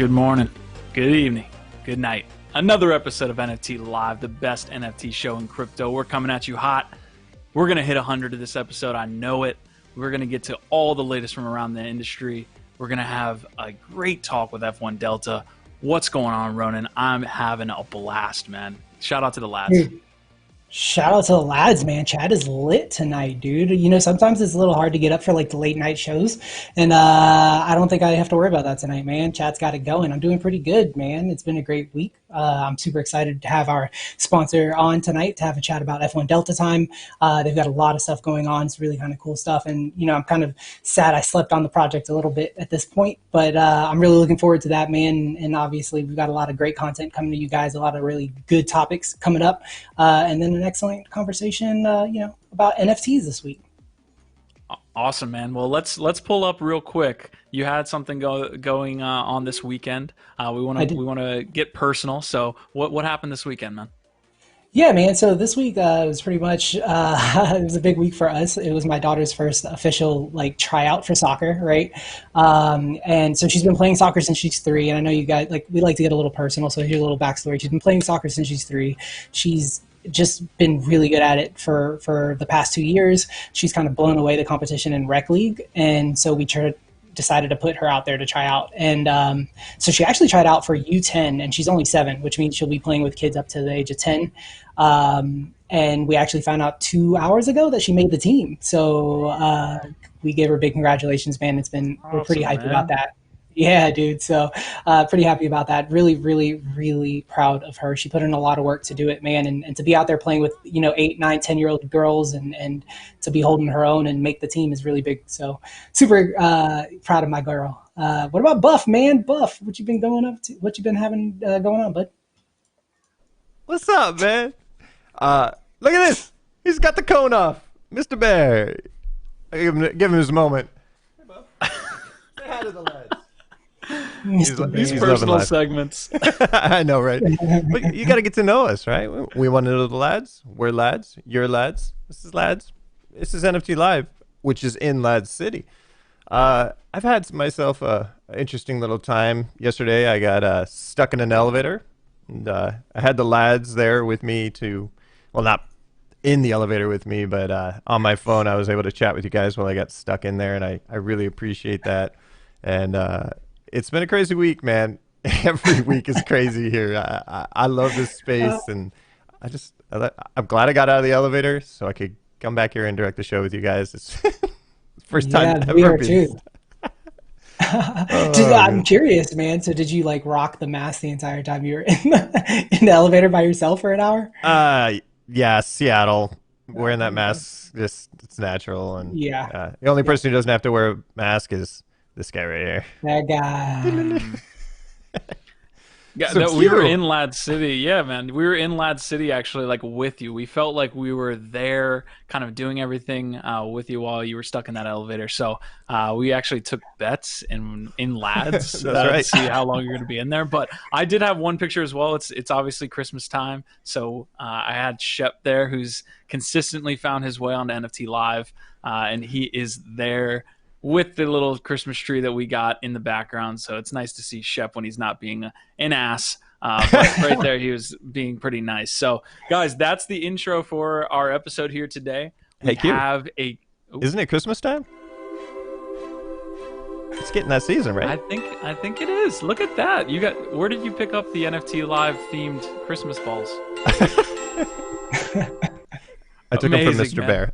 Good morning, good evening, good night. Another episode of NFT Live, the best NFT show in crypto. We're coming at you hot. We're going to hit 100 of this episode. I know it. We're going to get to all the latest from around the industry. We're going to have a great talk with F1 Delta. What's going on, Ronin? I'm having a blast, man. Shout out to the lads. Shout out to the lads, man. Chat is lit tonight, dude. You know, sometimes it's a little hard to get up for like the late night shows. And I don't think I have to worry about that tonight, man. Chat's got it going. I'm doing pretty good, man. It's been a great week. I'm super excited to have our sponsor on tonight to have a chat about F1 Delta time. They've got a lot of stuff going on. It's really kind of cool stuff. And, you know, I'm kind of sad I slept on the project a little bit at this point. But I'm really looking forward to that, man. And obviously, we've got a lot of great content coming to you guys, a lot of really good topics coming up. And then an excellent conversation, you know, about NFTs this week. Awesome, man. Well, let's pull up real quick. You had something going on this weekend. We want to get personal. So, what happened this weekend, man? Yeah, man. So this week was pretty much it was a big week for us. It was my daughter's first official like tryout for soccer, right? And so she's been playing soccer since she's 3. And I know you guys we like to get a little personal. So here's a little backstory. She's been playing soccer since she's 3. She's just been really good at it for the past 2 years. She's kind of blown away the competition in rec league, and so we decided to put her out there to try out. And so she actually tried out for U10, and she's only 7, which means she'll be playing with kids up to the age of 10. And we actually found out 2 hours ago that she made the team. So we gave her big congratulations, man. We're pretty hyped about that. Yeah, dude. So pretty happy about that. Really, really, really proud of her. She put in a lot of work to do it, man. And to be out there playing with, you know, 8, 9, 10-year-old girls and to be holding her own and make the team is really big. So super proud of my girl. What about Buff, man? Buff, what you been going up to? What you been having going on, bud? What's up, man? Look at this. He's got the cone off. Mr. Bear. Give him his moment. Hey, Buff. Say hi to the lads. These personal segments. I know, right? But you got to get to know us, right? We want to know the lads. We're lads. You're lads. This is lads. This is NFT Live, which is in Lads City. I've had myself a interesting little time. Yesterday, I got stuck in an elevator. And I had the lads there with me well, not in the elevator with me, but on my phone, I was able to chat with you guys while I got stuck in there, and I really appreciate that. And it's been a crazy week, man. Every week is crazy here. I love this space, and I'm glad I got out of the elevator so I could come back here and direct the show with you guys. It's first time we ever are too. I'm curious, man. So did you like rock the mask the entire time you were in the elevator by yourself for an hour? Yeah, Seattle. Wearing that mask, it's natural. And yeah, the only person who doesn't have to wear a mask is this guy right here. That guy. Yeah, we were in Lad City. Yeah, man. We were in Lad City actually, like with you. We felt like we were there kind of doing everything with you while you were stuck in that elevator. So we actually took bets in Lads to see how long you're going to be in there. But I did have one picture as well. It's obviously Christmas time. So I had Shep there who's consistently found his way onto NFT Live. And he is there with the little Christmas tree that we got in the background. So it's nice to see Shep when he's not being an ass. But right there, he was being pretty nice. So, guys, that's the intro for our episode here today. We have Isn't it Christmas time? It's getting that season, right? I think it is. Look at that. Where did you pick up the NFT Live themed Christmas balls? I took them from Mr. Bear.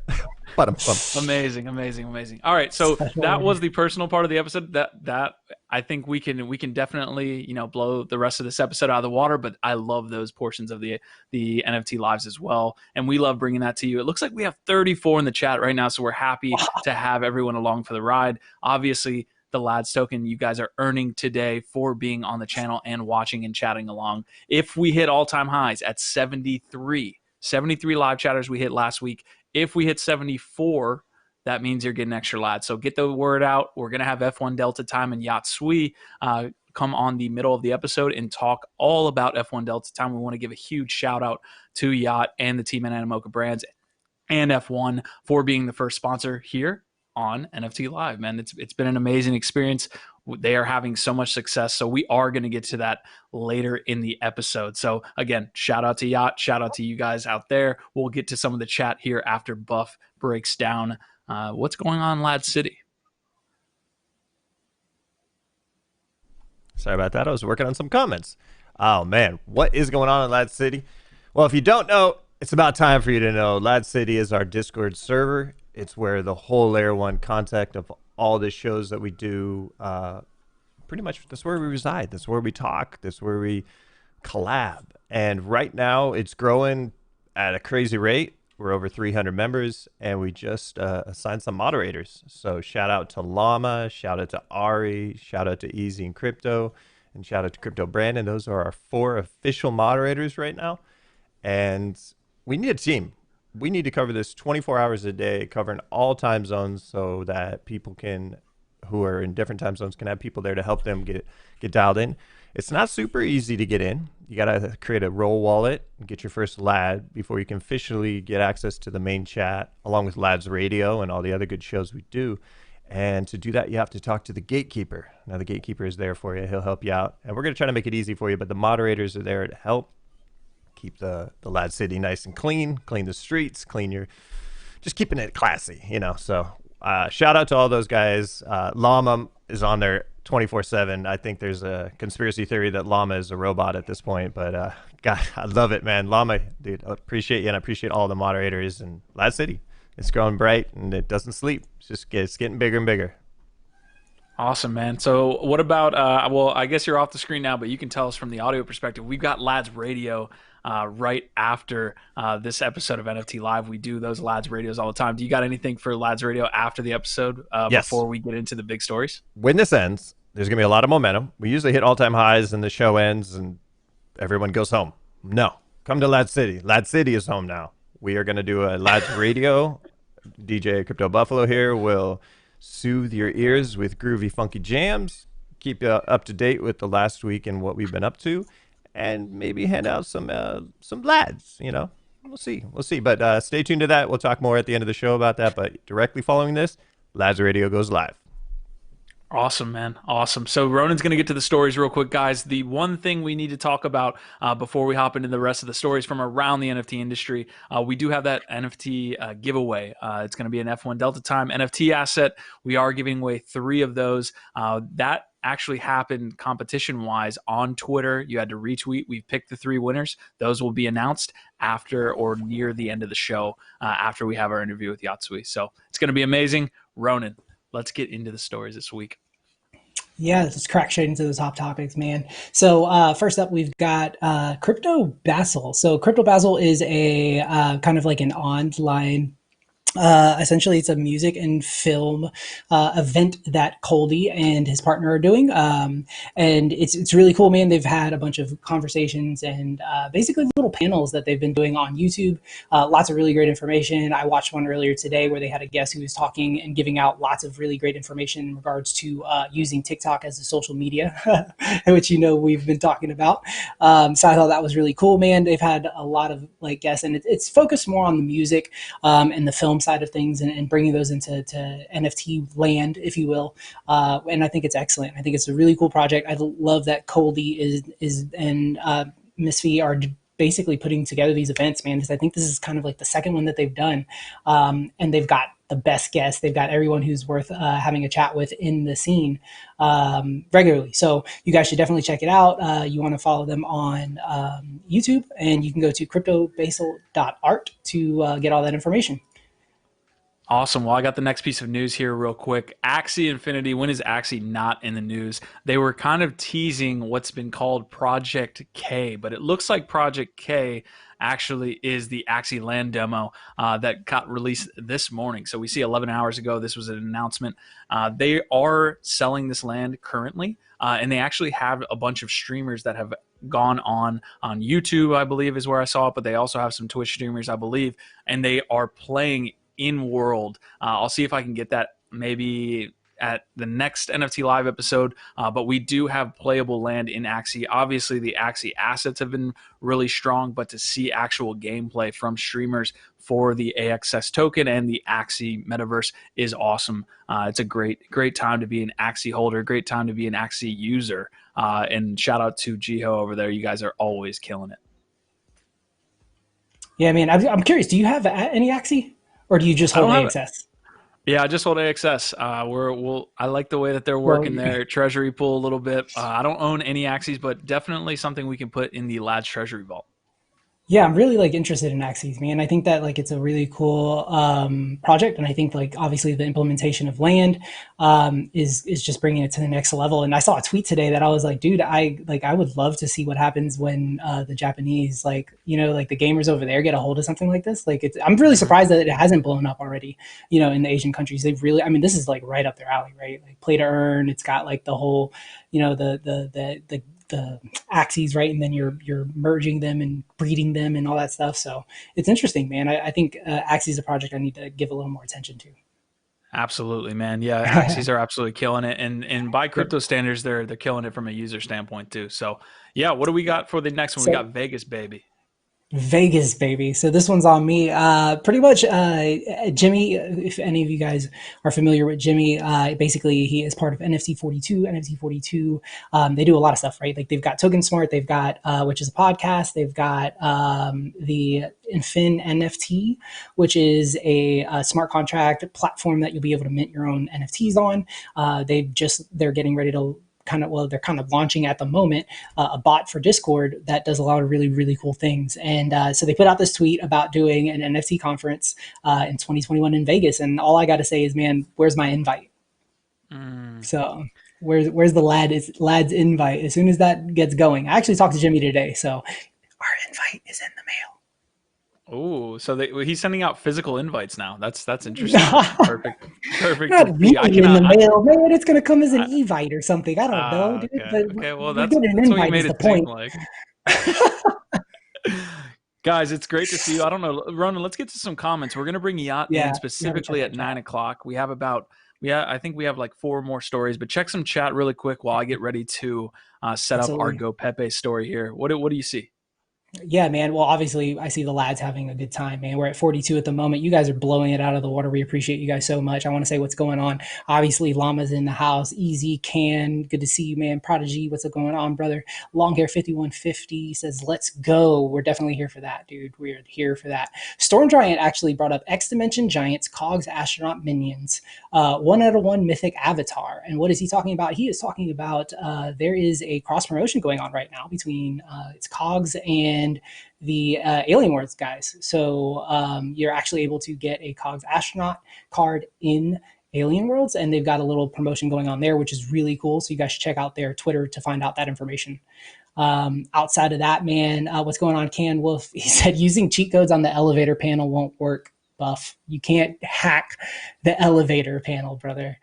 Amazing. All right, so that was the personal part of the episode. That I think we can definitely, you know, blow the rest of this episode out of the water. But I love those portions of the NFT lives as well, and we love bringing that to you. It looks like we have 34 in the chat right now, so we're happy to have everyone along for the ride. Obviously, the lads token you guys are earning today for being on the channel and watching and chatting along. If we hit all-time highs at 73 live chatters we hit last week. If we hit 74, that means you're getting extra lads. So get the word out. We're going to have F1 Delta time and Yacht Sui come on the middle of the episode and talk all about F1 Delta time. We want to give a huge shout out to Yacht and the team at Animoca Brands and F1 for being the first sponsor here on NFT Live, man. It's been an amazing experience. They are having so much success. So we are going to get to that later in the episode. So again, shout out to Yacht, shout out to you guys out there. We'll get to some of the chat here after Buff breaks down what's going on in Lad City. Sorry about that. I was working on some comments. Oh, man. What is going on in Lad City? Well, if you don't know, it's about time for you to know. Lad City is our Discord server. It's where the whole Layer 1 content of all the shows that we do, pretty much that's where we reside. That's where we talk. That's where we collab. And right now, it's growing at a crazy rate. We're over 300 members, and we just assigned some moderators. So shout out to Llama, shout out to Ari, shout out to Easy and Crypto, and shout out to Crypto Brandon. Those are our 4 official moderators right now. And we need a team. We need to cover this 24 hours a day, covering all time zones so that people who are in different time zones can have people there to help them get dialed in. It's not super easy to get in. You got to create a roll wallet and get your first LAD before you can officially get access to the main chat, along with LAD's radio and all the other good shows we do. And to do that, you have to talk to the gatekeeper. Now, the gatekeeper is there for you. He'll help you out. And we're going to try to make it easy for you, but the moderators are there to help keep the Lad City nice and clean the streets, just keeping it classy, you know. So shout out to all those guys. Llama is on there 24/7. I think there's a conspiracy theory that Llama is a robot at this point, but God, I love it, man. Llama, dude, I appreciate you, and I appreciate all the moderators. And Lad City, it's growing bright, and it doesn't sleep. It's getting bigger and bigger. Awesome, man. So what about, well, I guess you're off the screen now, but you can tell us from the audio perspective. We've got Lads Radio right after this episode of NFT Live. We do those Lads Radios all the time. Do you got anything for Lads Radio after the episode Yes. before we get into the big stories? When this ends, there's going to be a lot of momentum. We usually hit all-time highs and the show ends and everyone goes home. No. Come to Lad City. Lad City is home now. We are going to do a Lads Radio. DJ Crypto Buffalo here will soothe your ears with groovy, funky jams, keep you up to date with the last week and what we've been up to, and maybe hand out some lads, you know. We'll see. But stay tuned to that. We'll talk more at the end of the show about that. But directly following this, Lads Radio goes live. Awesome, man. Awesome. So Ronin's going to get to the stories real quick, guys. The one thing we need to talk about before we hop into the rest of the stories from around the NFT industry, we do have that NFT giveaway. It's going to be an F1 Delta Time NFT asset. We are giving away 3 of those. That actually happened competition-wise on Twitter. You had to retweet. We've picked the 3 winners. Those will be announced after or near the end of the show after we have our interview with Yatsui. So it's going to be amazing. Ronin, let's get into the stories this week. Yeah, let's crack straight into the top topics, man. So first up, we've got Crypto Basil. So Crypto Basil is a kind of like an online, essentially it's a music and film event that Coldy and his partner are doing. And it's really cool, man. They've had a bunch of conversations and basically little panels that they've been doing on YouTube. Lots of really great information. I watched one earlier today where they had a guest who was talking and giving out lots of really great information in regards to using TikTok as a social media, which, you know, we've been talking about. So I thought that was really cool, man. They've had a lot of like guests, and it's focused more on the music and the film side of things, and bringing those into NFT land, if you will. And I think it's excellent. I think it's a really cool project. I love that Coldy and Miss V are basically putting together these events, man, because I think this is kind of like the second one that they've done. And they've got the best guests. They've got everyone who's worth having a chat with in the scene regularly. So you guys should definitely check it out. You want to follow them on YouTube, and you can go to cryptobasil.art to get all that information. Awesome. Well, I got the next piece of news here real quick. Axie Infinity, when is Axie not in the news? They were kind of teasing what's been called Project K, but it looks like Project K actually is the Axi Land Demo that got released this morning. So we see 11 hours ago, this was an announcement. They are selling this land currently, and they actually have a bunch of streamers that have gone on YouTube, I believe is where I saw it, but they also have some Twitch streamers, I believe, and they are playing in world. I'll see if I can get that maybe at the next NFT live episode. But we do have playable land in Axie. Obviously, the Axie assets have been really strong, but to see actual gameplay from streamers for the AXS token and the Axie metaverse is awesome. It's a great time to be an Axie holder, great time to be an Axie user. And shout out to Jiho over there. You guys are always killing it. Yeah, man. I'm curious. Do you have any Axie, or do you just hold AXS? Yeah, I just hold AXS. I like the way that they're working their treasury pool a little bit. I don't own any Axies, but definitely something we can put in the Lads Treasury Vault. Yeah, I'm really like interested in Axies, man. I think that like it's a really cool project, and I think like obviously the implementation of land is just bringing it to the next level. And I saw a tweet today that I was like, dude, I would love to see what happens when the Japanese, like, you know, like the gamers over there get a hold of something like this. Like I'm really surprised that it hasn't blown up already. You know, in the Asian countries, they've really, I mean, this is like right up their alley, right? Like play to earn. It's got like the whole, you know, the Axies, right? And then you're merging them and breeding them and all that stuff. So it's interesting, man. I think Axie is a project I need to give a little more attention to. Absolutely, man. Yeah, Axies are absolutely killing it, and by crypto standards, they're killing it from a user standpoint too. So yeah, what do we got for the next one? We got Vegas, baby. Vegas, baby. So this one's on me. Pretty much, Jimmy, if any of you guys are familiar with Jimmy, basically he is part of NFT 42. NFT 42, they do a lot of stuff, right? Like they've got Token Smart, they've got, which is a podcast, they've got the Infin NFT, which is a smart contract platform that you'll be able to mint your own NFTs on. They're getting ready to they're kind of launching at the moment a bot for Discord that does a lot of really, really cool things. And so they put out this tweet about doing an NFT conference in 2021 in Vegas. And all I got to say is, man, where's my invite? So where's the lad's invite? As soon as that gets going, I actually talked to Jimmy today. So our invite is in the mail. Oh, so he's sending out physical invites now. That's interesting. Perfect. Not really in the mail, man. It's gonna come as an evite or something. I don't know, dude. Okay. Well, that's what you made it seem like. Guys, it's great to see you. I don't know, Ronin. Let's get to some comments. We're gonna bring Yacht in specifically at 9 o'clock. I think we have like 4 more stories, but check some chat really quick while I get ready to set up our GoPepe story here. What do you see? Yeah, man. Well, obviously, I see the lads having a good time, man. We're at 42 at the moment. You guys are blowing it out of the water. We appreciate you guys so much. I want to say what's going on. Obviously, Llama's in the house. Easy, Can, good to see you, man. Prodigy, what's going on, brother? Longhair 5150 says, let's go. We're definitely here for that, dude. We're here for that. Storm Giant actually brought up X Dimension Giants, Cogs, Astronaut Minions, 1 out of 1 Mythic Avatar. And what is he talking about? He is talking about there is a cross promotion going on right now between it's Cogs and the Alien Worlds guys. So you're actually able to get a Cogs Astronaut card in Alien Worlds, and they've got a little promotion going on there, which is really cool. So you guys should check out their Twitter to find out that information. Outside of that, man, what's going on? Can Wolf, he said using cheat codes on the elevator panel won't work. Buff. You can't hack the elevator panel, brother.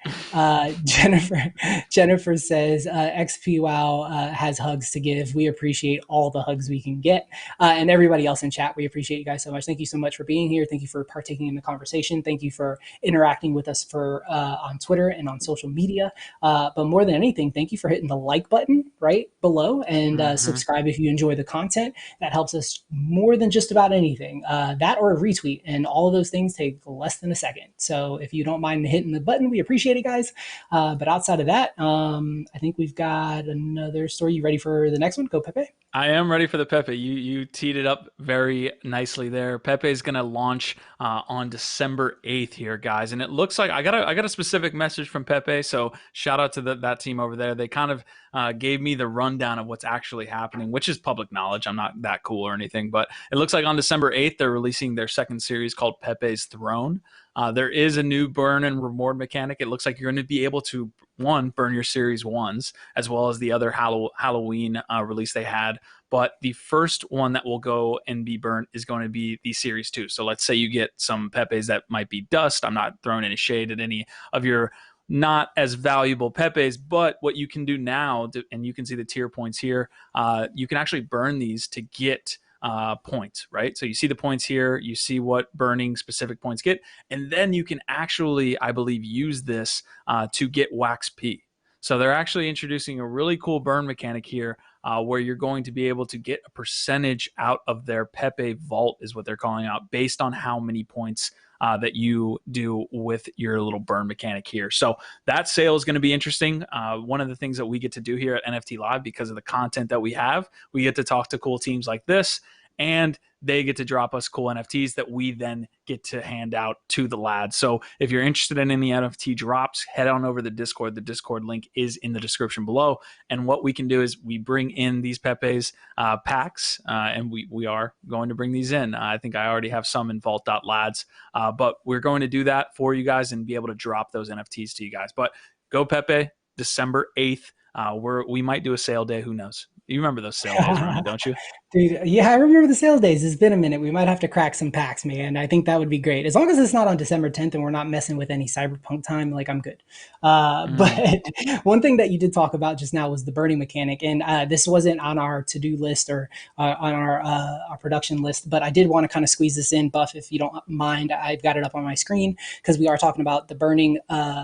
Jennifer says, XP WoW has hugs to give. We appreciate all the hugs we can get. And everybody else in chat, we appreciate you guys so much. Thank you so much for being here. Thank you for partaking in the conversation. Thank you for interacting with us on Twitter and on social media. But more than anything, thank you for hitting the like button right below and subscribe if you enjoy the content. That helps us more than just about anything. That or a retweet, and all of those things take less than a second. So if you don't mind hitting the button, we appreciate it, guys. But outside of that, I think we've got another story. You ready for the next one? Go Pepe. I am ready for the Pepe. You teed it up very nicely there. Pepe is going to launch on December 8th here, guys. And it looks like I got a specific message from Pepe. So shout out to that team over there. They kind of gave me the rundown of what's actually happening, which is public knowledge. I'm not that cool or anything, but it looks like on December 8th, they're releasing their second series called Pepe's Throne. There is a new burn and reward mechanic. It looks like you're going to be able to, burn your series 1s, as well as the other Halloween release they had. But the first one that will go and be burnt is going to be the series 2. So let's say you get some Pepes that might be dust. I'm not throwing any shade at any of your not as valuable Pepes, but what you can do now, and you can see the tier points here, you can actually burn these to get points, right? So you see the points here, you see what burning specific points get, and then you can actually, I believe, use this to get wax P. So they're actually introducing a really cool burn mechanic here where you're going to be able to get a percentage out of their Pepe vault, is what they're calling out, based on how many points that you do with your little burn mechanic here. So that sale is going to be interesting. One of the things that we get to do here at NFT Live, because of the content that we have, we get to talk to cool teams like this, and they get to drop us cool NFTs that we then get to hand out to the lads. So if you're interested in any NFT drops, head on over to the Discord. The Discord link is in the description below. And what we can do is we bring in these Pepe's packs, and we are going to bring these in. I think I already have some in vault.lads, but we're going to do that for you guys and be able to drop those NFTs to you guys. But GoPepe, December 8th. We might do a sale day. Who knows? You remember those sale days, Ronin, don't you? Dude, yeah, I remember the sales days. It's been a minute. We might have to crack some packs, man. I think that would be great. As long as it's not on December 10th and we're not messing with any cyberpunk time, like I'm good. But one thing that you did talk about just now was the burning mechanic. And this wasn't on our to-do list or on our production list, but I did want to kind of squeeze this in, Buff, if you don't mind. I've got it up on my screen because we are talking about the burning.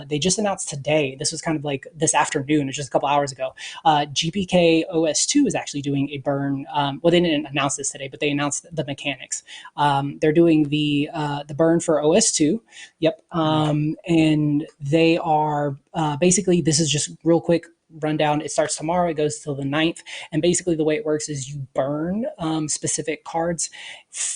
They just announced today. This was kind of like this afternoon, it's just a couple hours ago. GPK OS2 is actually doing a burn. Well, they didn't announce this today, but they announced the mechanics. They're doing the burn for OS2. Yep. And they are basically, this is just real quick rundown. It starts tomorrow. It goes till the 9th. And basically the way it works is you burn specific cards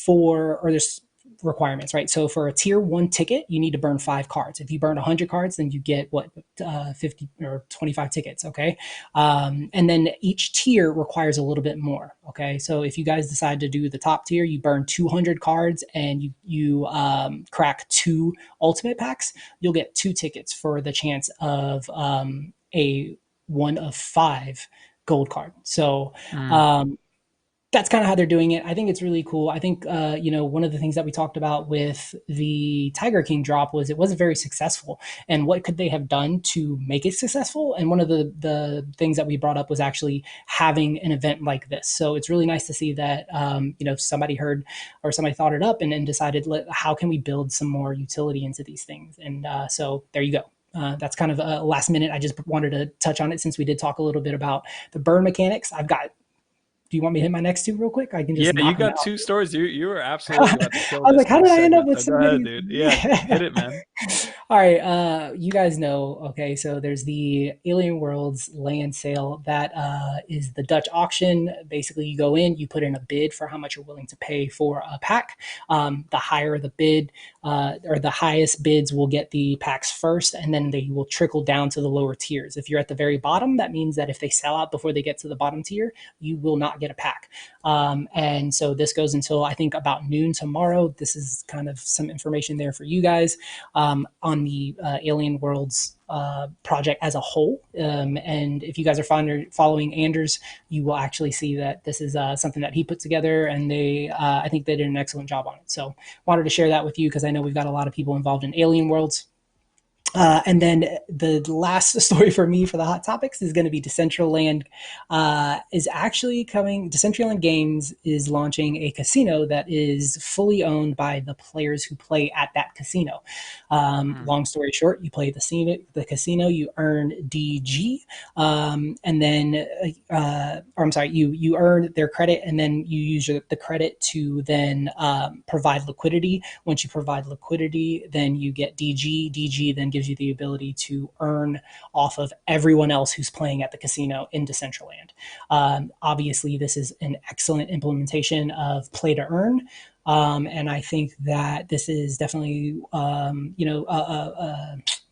or there's requirements, right? So for a tier 1 ticket, you need to burn 5 cards. If you burn 100 cards, then you get 50 or 25 tickets. Okay. And then each tier requires a little bit more. Okay. So if you guys decide to do the top tier, you burn 200 cards and you crack 2 ultimate packs, you'll get 2 tickets for the chance of a 1 of 5 gold card. So, that's kind of how they're doing it. I think it's really cool. I think, one of the things that we talked about with the Tiger King drop was it wasn't very successful. And what could they have done to make it successful? And one of the things that we brought up was actually having an event like this. So it's really nice to see that, somebody heard or somebody thought it up and then decided, how can we build some more utility into these things? And so there you go. That's kind of a last minute. I just wanted to touch on it since we did talk a little bit about the burn mechanics. Do you want me to hit my next 2 real quick? I can just you got 2 stories. You were absolutely about to kill I was like, how did I end up with so go ahead, dude? Yeah, hit it, man. All right, you guys know, okay, so there's the Alien Worlds land sale. That is the Dutch auction. Basically, you go in, you put in a bid for how much you're willing to pay for a pack. The higher the bid, or the highest bids will get the packs first, and then they will trickle down to the lower tiers. If you're at the very bottom, that means that if they sell out before they get to the bottom tier, you will not get a pack. And so this goes until I think about noon tomorrow. This is kind of some information there for you guys on the Alien Worlds project as a whole. And if you guys are following Anders, you will actually see that this is something that he put together, and I think they did an excellent job on it. So wanted to share that with you because I know we've got a lot of people involved in Alien Worlds. And then the last story for me for the hot topics is going to be Decentraland is actually coming. Decentraland Games is launching a casino that is fully owned by the players who play at that casino. Long story short, you play the casino, you earn DG, and then, you earn their credit, and then you use the credit to then provide liquidity. Once you provide liquidity, then you get DG. DG then gives you the ability to earn off of everyone else who's playing at the casino in Decentraland. Obviously, this is an excellent implementation of play to earn. And I think that this is definitely, what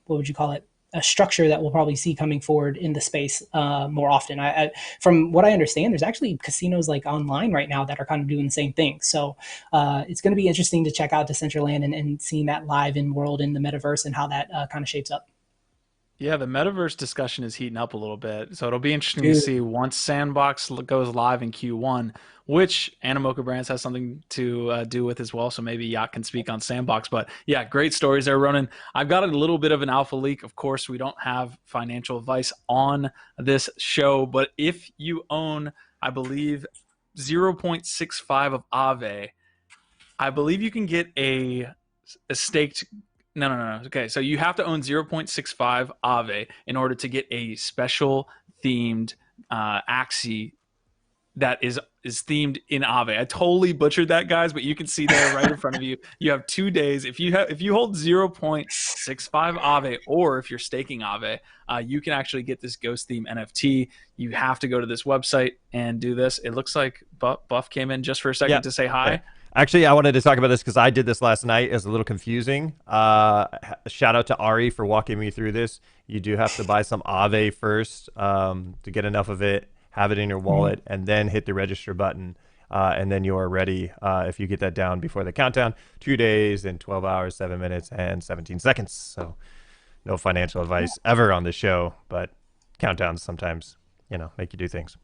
would you call it? A structure that we'll probably see coming forward in the space more often. From what I understand, there's actually casinos like online right now that are kind of doing the same thing. So it's going to be interesting to check out Decentraland and seeing that live in world in the metaverse and how that kind of shapes up. Yeah, the metaverse discussion is heating up a little bit. So it'll be interesting to see once Sandbox goes live in Q1, which Animoca Brands has something to do with as well. So maybe Yacht can speak on Sandbox. But yeah, great stories there, Ronin. I've got a little bit of an alpha leak. Of course, we don't have financial advice on this show. But if you own, I believe, 0.65 of Aave, I believe you can get a staked. No. Okay, so you have to own 0.65 Aave in order to get a special themed Axie that is themed in Aave. I totally butchered that, guys, but you can see there right in front of you. You have 2 days. If you hold 0.65 Aave, or if you're staking Aave, you can actually get this ghost theme NFT. You have to go to this website and do this. It looks like Buff came in just for a second to say hi. Actually, I wanted to talk about this because I did this last night. It was a little confusing. Shout out to Ari for walking me through this. You do have to buy some Aave first to get enough of it, have it in your wallet, and then hit the register button. And then you are ready if you get that down before the countdown. 2 days and 12 hours, 7 minutes, and 17 seconds. So no financial advice ever on the show, but countdowns sometimes, make you do things.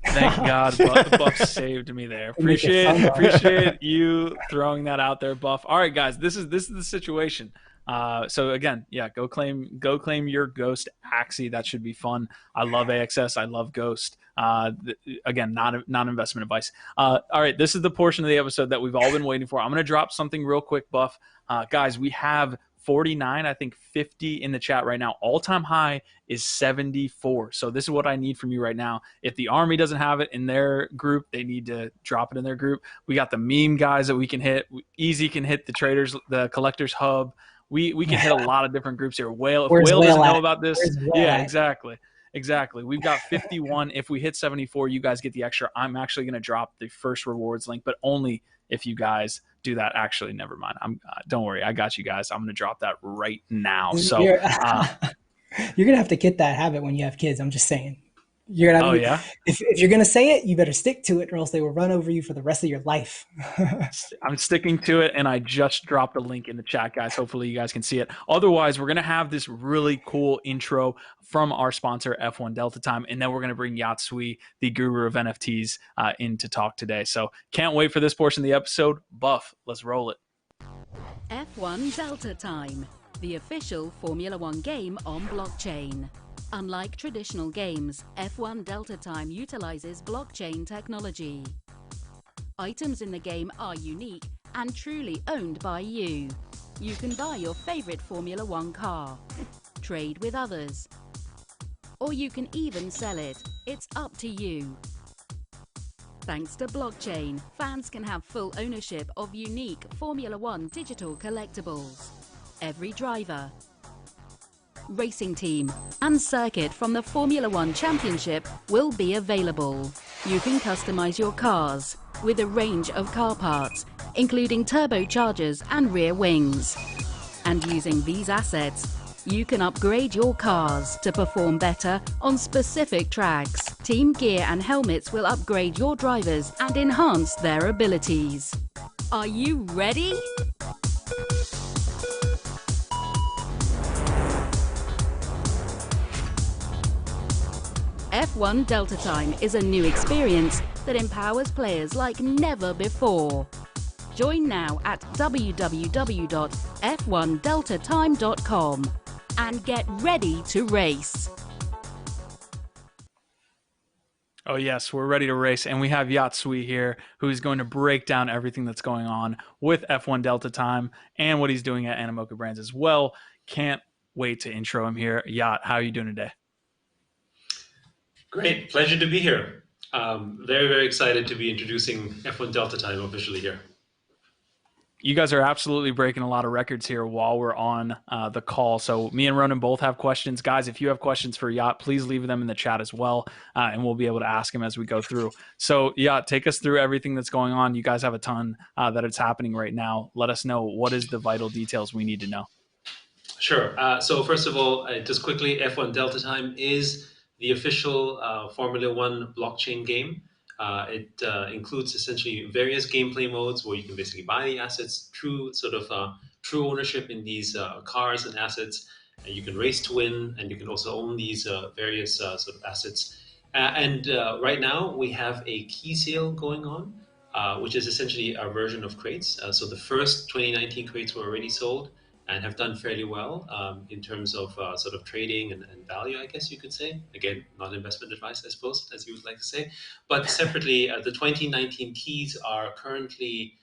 Thank God Buff saved me there. Appreciate you throwing that out there, Buff. All right, guys, this is the situation. So again, yeah, go claim your Ghost Axie. That should be fun. I love AXS. I love Ghost. Again, not investment advice. All right, this is the portion of the episode that we've all been waiting for. I'm gonna drop something real quick, Buff. Guys, we have 49, I think 50 in the chat right now. All-time high is 74. So this is what I need from you right now. If the army doesn't have it in their group, they need to drop it in their group. We got the meme guys that we can hit. Easy can hit the traders, the collectors hub. We can hit a lot of different groups here. Whale, if Whale doesn't know about this, yeah, exactly. We've got 51. If we hit 74, you guys get the extra. I'm actually going to drop the first rewards link, but only if you guys do that. Actually, never mind. Don't worry. I got you guys. I'm going to drop that right now. So you're going to have to get that habit when you have kids. I'm just saying. You're gonna have if you're going to say it, you better stick to it, or else they will run over you for the rest of your life. I'm sticking to it, and I just dropped a link in the chat, guys. Hopefully you guys can see it. Otherwise, we're going to have this really cool intro from our sponsor, F1 Delta Time, and then we're going to bring Yatsui, the guru of NFTs, in to talk today. So can't wait for this portion of the episode. Buff, let's roll it. F1 Delta Time, the official Formula One game on blockchain. Unlike traditional games, F1 Delta Time utilizes blockchain technology. Items in the game are unique and truly owned by you. You can buy your favorite Formula One car, trade with others, or you can even sell it. It's up to you. Thanks to blockchain, fans can have full ownership of unique Formula One digital collectibles. Every driver, racing team and circuit from the Formula One Championship will be available. You can customize your cars with a range of car parts, including turbochargers and rear wings. And using these assets, you can upgrade your cars to perform better on specific tracks. Team gear and helmets will upgrade your drivers and enhance their abilities. Are you ready? F1 Delta Time is a new experience that empowers players like never before. Join now at www.f1deltatime.com and get ready to race. Oh yes, we're ready to race, and we have Yatsui here, who's going to break down everything that's going on with F1 Delta Time and what he's doing at Animoca Brands as well. Can't wait to intro him here. Yat, how are you doing today? Great, pleasure to be here. Very, very excited to be introducing F1 Delta Time officially here. You guys are absolutely breaking a lot of records here while we're on the call. So me and Ronin both have questions. Guys, if you have questions for Yat, please leave them in the chat as well, and we'll be able to ask him as we go through. So Yat, take us through everything that's going on. You guys have a ton that it's happening right now. Let us know, what is the vital details we need to know? Sure. So first of all, just quickly, F1 Delta Time is the official Formula One blockchain game. It includes essentially various gameplay modes where you can basically buy the assets, true ownership in these cars and assets. And you can race to win, and you can also own these various sort of assets. And right now we have a key sale going on, which is essentially a version of crates. So the first 2019 crates were already sold, and have done fairly well in terms of sort of trading and value, I guess you could say. Again, not investment advice, I suppose, as you would like to say. But separately, the 2019 keys are currently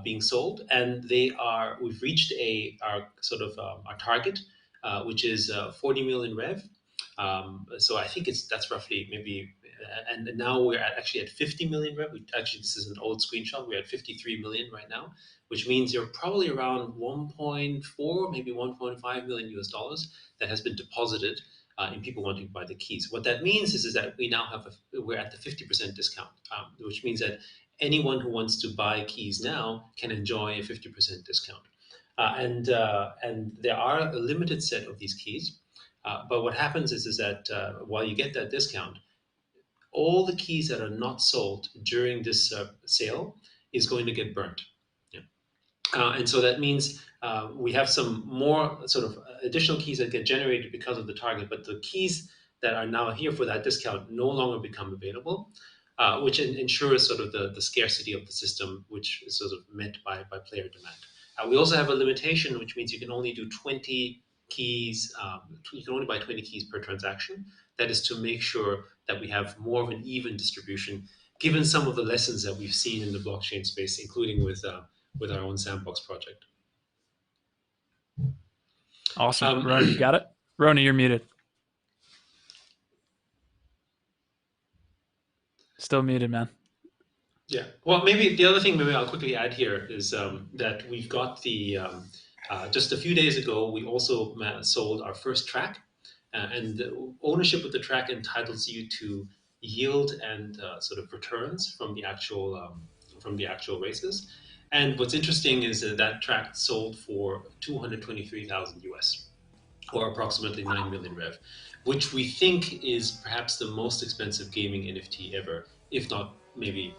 being sold, and we've reached our sort of our target, which is 40 million rev. So I think that's roughly maybe, and now we're actually at 50 million rev. Actually, this is an old screenshot. We're at 53 million right now, which means you're probably around 1.4, maybe 1.5 million US dollars that has been deposited in people wanting to buy the keys. What that means is that we now we're at the 50% discount, which means that anyone who wants to buy keys now can enjoy a 50% discount. And there are a limited set of these keys. But what happens is that while you get that discount, all the keys that are not sold during this sale is going to get burnt. Yeah. And so that means we have some more sort of additional keys that get generated because of the target, but the keys that are now here for that discount no longer become available, which ensures sort of the scarcity of the system, which is sort of met by player demand. We also have a limitation, which means you can only do 20 keys, you can only buy 20 keys per transaction. That is to make sure that we have more of an even distribution, given some of the lessons that we've seen in the blockchain space, including with our own sandbox project. Awesome. Ronin, you got it? Ronin, you're muted. Still muted, man. Yeah. Well, maybe the other thing maybe I'll quickly add here is that we've got just a few days ago, we also sold our first track. And the ownership of the track entitles you to yield and sort of returns from the actual races. And what's interesting is that track sold for 223,000 US, or approximately 9 million rev, which we think is perhaps the most expensive gaming NFT ever, if not maybe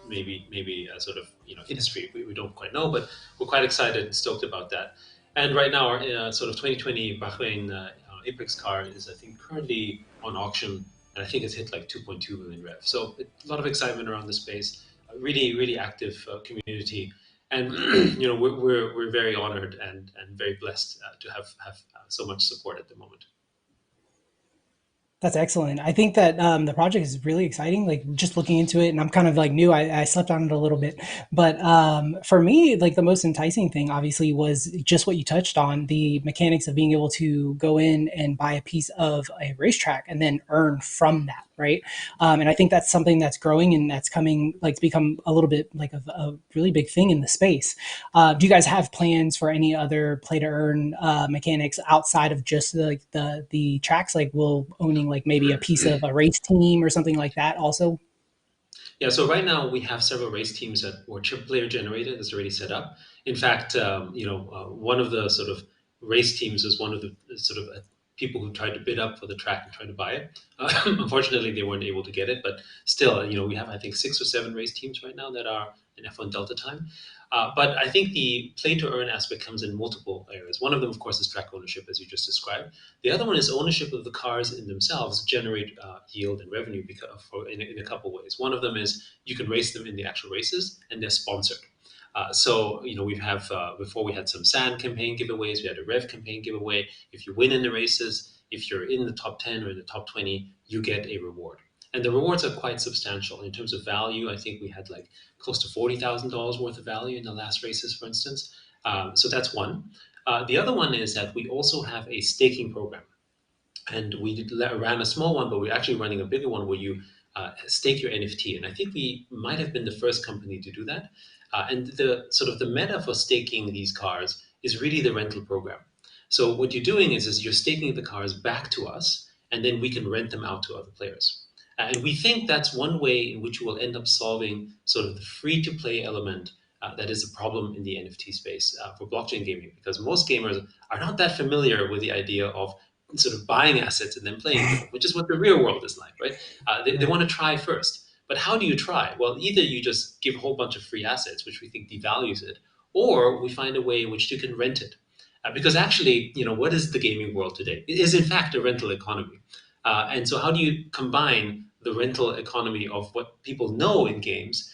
sort of in history. We don't quite know, but we're quite excited and stoked about that. And right now, our sort of 2020 Bahrain Apex car is, I think, currently on auction, and I think it's hit like 2.2 million rev. So a lot of excitement around the space, a really active community, and we're very honored and very blessed to have so much support at the moment. That's excellent. I think that the project is really exciting, like just looking into it, and I'm kind of like new. I slept on it a little bit, but for me, like the most enticing thing obviously was just what you touched on, the mechanics of being able to go in and buy a piece of a racetrack and then earn from that, right? And I think that's something that's growing and that's coming, like to become a little bit like a really big thing in the space. Do you guys have plans for any other play to earn mechanics outside of just the tracks, like will owning like maybe a piece of a race team or something like that also? Yeah, so right now we have several race teams that were player generated, that's already set up. In fact, one of the sort of race teams was one of the sort of people who tried to bid up for the track and tried to buy it. Unfortunately, they weren't able to get it, but still, we have, I think, 6 or 7 race teams right now that are in F1 Delta time. But I think the play to earn aspect comes in multiple areas. One of them, of course, is track ownership, as you just described. The other one is ownership of the cars in themselves generate yield and revenue in a couple ways. One of them is you can race them in the actual races, and they're sponsored. So we have before we had some sand campaign giveaways, we had a rev campaign giveaway. If you win in the races, if you're in the top 10 or in the top 20, you get a reward. And the rewards are quite substantial in terms of value. I think we had like close to $40,000 worth of value in the last races, for instance. So that's one. The other one is that we also have a staking program. And we ran a small one, but we're actually running a bigger one where you stake your NFT. And I think we might have been the first company to do that. And the sort of the meta for staking these cars is really the rental program. So what you're doing is you're staking the cars back to us, and then we can rent them out to other players. And we think that's one way in which we will end up solving sort of the free-to-play element that is a problem in the NFT space for blockchain gaming, because most gamers are not that familiar with the idea of sort of buying assets and then playing them, which is what the real world is like, right? They want to try first. But how do you try? Well, either you just give a whole bunch of free assets, which we think devalues it, or we find a way in which you can rent it. Because actually, what is the gaming world today? It is, in fact, a rental economy. And so how do you combine the rental economy of what people know in games